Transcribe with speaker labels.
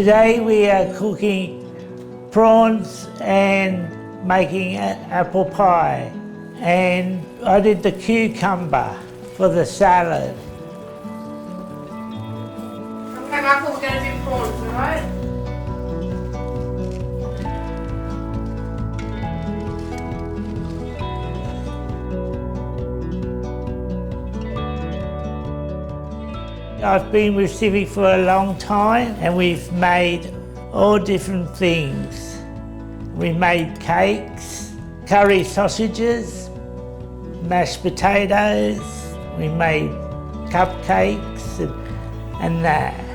Speaker 1: Today we are cooking prawns and making apple pie, and I did the cucumber for the salad.
Speaker 2: Okay, Michael, we're going to do prawns, alright?
Speaker 1: I've been with Civic for a long time and we've made all different things. We made cakes, curry sausages, mashed potatoes, we made cupcakes and that.